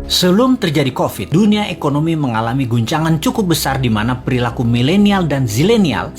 Sebelum terjadi COVID, dunia ekonomi mengalami guncangan cukup besar di mana perilaku milenial dan zilenial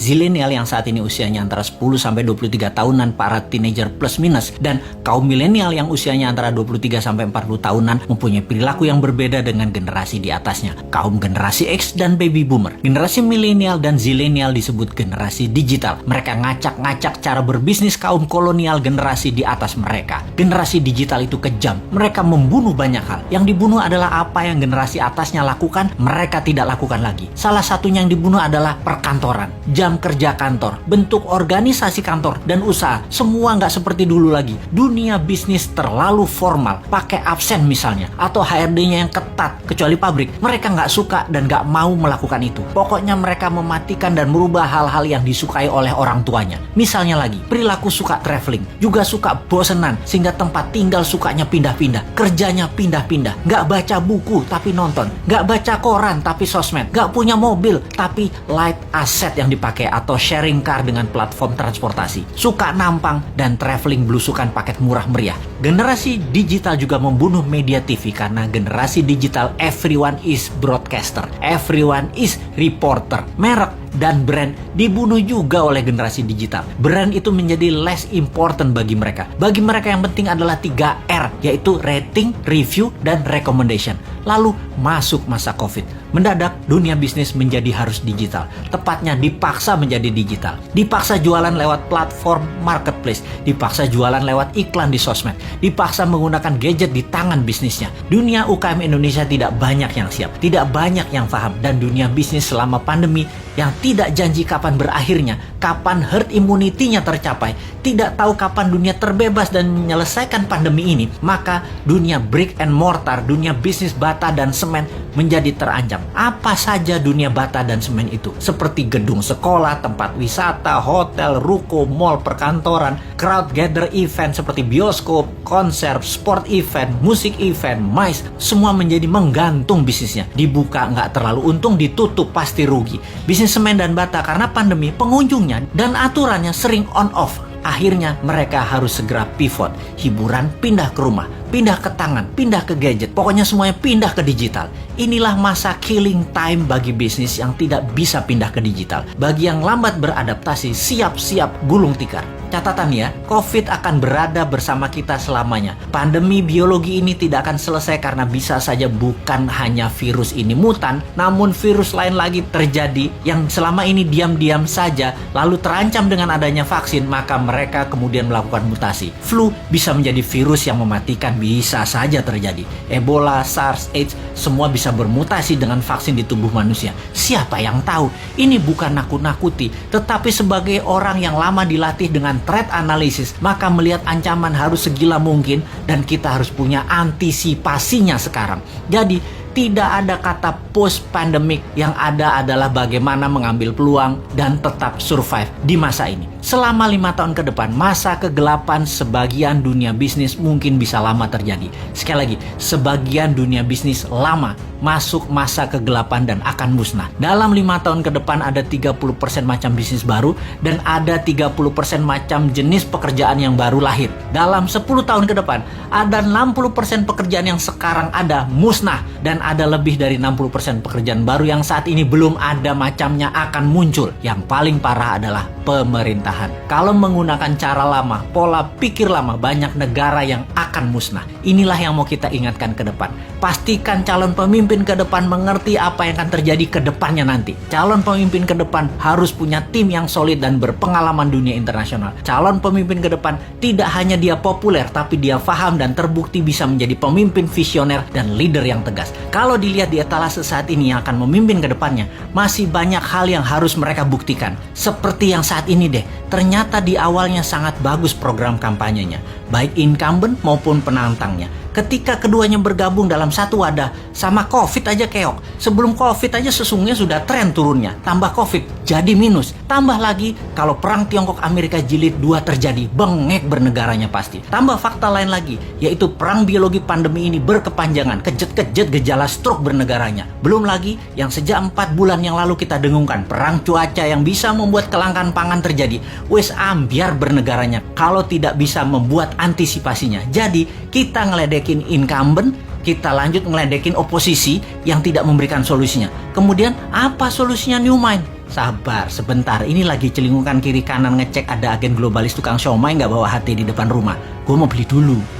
yang saat ini usianya antara 10 sampai 23 tahunan, para teenager plus minus, dan kaum milenial yang usianya antara 23 sampai 40 tahunan mempunyai perilaku yang berbeda dengan generasi di atasnya, kaum generasi X dan baby boomer. Generasi milenial dan zilenial disebut generasi digital. Mereka ngacak-ngacak cara berbisnis kaum kolonial generasi di atas mereka. Generasi digital itu kejam. Mereka membunuh banyak hal. Yang dibunuh adalah apa yang generasi atasnya lakukan, mereka tidak lakukan lagi. Salah satunya yang dibunuh adalah perkantoran, jam kerja kantor, bentuk organisasi kantor dan usaha. Semua nggak seperti dulu lagi. Dunia bisnis terlalu formal, pakai absen misalnya, atau HRD-nya yang ketat, kecuali pabrik. Mereka nggak suka dan nggak mau melakukan itu. Pokoknya mereka mematikan dan merubah hal-hal yang disukai oleh orang tuanya. Misalnya lagi, perilaku suka traveling, juga suka bosenan, sehingga tempat tinggal sukanya pindah-pindah, kerjanya pindah-pindah, nggak baca buku tapi nonton, nggak baca koran tapi sosmed, nggak punya mobil tapi light asset yang dipakai atau sharing car dengan platform transportasi, suka nampang dan traveling belusukan paket murah meriah. Generasi digital juga membunuh media TV karena generasi digital everyone is broadcaster, everyone is reporter. Merek dan brand dibunuh juga oleh generasi digital. Brand itu menjadi less important bagi mereka. Bagi mereka yang penting adalah 3R, yaitu rating, review, dan recommendation. Lalu masuk masa COVID. Mendadak dunia bisnis menjadi harus digital. Tepatnya dipaksa menjadi digital. Dipaksa jualan lewat platform marketplace. Dipaksa jualan lewat iklan di sosmed. Dipaksa menggunakan gadget di tangan bisnisnya. Dunia UKM Indonesia tidak banyak yang siap. Tidak banyak yang paham. Dan dunia bisnis selama pandemi yang tidak janji kapan berakhirnya, kapan herd immunity-nya tercapai, tidak tahu kapan dunia terbebas dan menyelesaikan pandemi ini, maka dunia brick and mortar, dunia bisnis bata dan semen menjadi terancam. Apa saja dunia bata dan semen itu? Seperti gedung sekolah, tempat wisata, hotel, ruko, mall, perkantoran, crowd gather event seperti bioskop, konser, sport event, musik event, MICE, semua menjadi menggantung bisnisnya. Dibuka nggak terlalu untung, ditutup pasti rugi. Bisnis semen dan bata karena pandemi, pengunjungnya dan aturannya sering on off. Akhirnya mereka harus segera pivot. Hiburan pindah ke rumah, pindah ke tangan, pindah ke gadget. Pokoknya semuanya pindah ke digital. Inilah masa killing time bagi bisnis yang tidak bisa pindah ke digital. Bagi yang lambat beradaptasi, siap-siap gulung tikar. Catatan ya, COVID akan berada bersama kita selamanya. Pandemi biologi ini tidak akan selesai karena bisa saja bukan hanya virus ini mutan, namun virus lain lagi terjadi yang selama ini diam-diam saja, lalu terancam dengan adanya vaksin, maka mereka kemudian melakukan mutasi. Flu bisa menjadi virus yang mematikan, bisa saja terjadi. Ebola, SARS, AIDS, semua bisa bermutasi dengan vaksin di tubuh manusia. Siapa yang tahu? Ini bukan nakut-nakuti, tetapi sebagai orang yang lama dilatih dengan threat analysis, maka melihat ancaman harus segila mungkin dan kita harus punya antisipasinya sekarang. Jadi tidak ada kata post pandemic, yang ada adalah bagaimana mengambil peluang dan tetap survive di masa ini. Selama 5 tahun ke depan, masa kegelapan sebagian dunia bisnis mungkin bisa lama terjadi. Sekali lagi, sebagian dunia bisnis lama masuk masa kegelapan dan akan musnah. Dalam 5 tahun ke depan ada 30% macam bisnis baru dan ada 30% macam jenis pekerjaan yang baru lahir. Dalam 10 tahun ke depan ada 60% pekerjaan yang sekarang ada musnah dan ada lebih dari 60% pekerjaan baru yang saat ini belum ada macamnya akan muncul. Yang paling parah adalah pemerintahan. Kalau menggunakan cara lama, pola pikir lama, banyak negara yang akan musnah. Inilah yang mau kita ingatkan ke depan. Pastikan calon pemimpin ke depan mengerti apa yang akan terjadi ke depannya nanti. Calon pemimpin ke depan harus punya tim yang solid dan berpengalaman dunia internasional. Calon pemimpin ke depan tidak hanya dia populer, tapi dia paham dan terbukti bisa menjadi pemimpin visioner dan leader yang tegas. Kalau dilihat di etalase saat ini yang akan memimpin ke depannya, masih banyak hal yang harus mereka buktikan. Seperti yang saat ini deh, ternyata di awalnya sangat bagus program kampanyenya, baik incumbent maupun penantangnya. Ketika keduanya bergabung dalam satu wadah, sama COVID aja keok. Sebelum COVID aja sesungguhnya sudah tren turunnya. Tambah COVID, jadi minus. Tambah lagi, kalau perang Tiongkok-Amerika jilid 2 terjadi, bengek bernegaranya pasti. Tambah fakta lain lagi, yaitu perang biologi pandemi ini berkepanjangan. Kejet-kejet gejala stroke bernegaranya. Belum lagi, yang sejak 4 bulan yang lalu kita dengungkan, perang cuaca yang bisa membuat kelangkaan pangan terjadi. Wes ambiar bernegaranya kalau tidak bisa membuat antisipasinya. Jadi, kita ngeledekin incumbent, kita lanjut ngeledekin oposisi yang tidak memberikan solusinya. Kemudian apa solusinya New Mind? Sabar, sebentar. Ini lagi celingukan kiri kanan ngecek ada agen globalis tukang siomay nggak bawa HT di depan rumah. Gue mau beli dulu.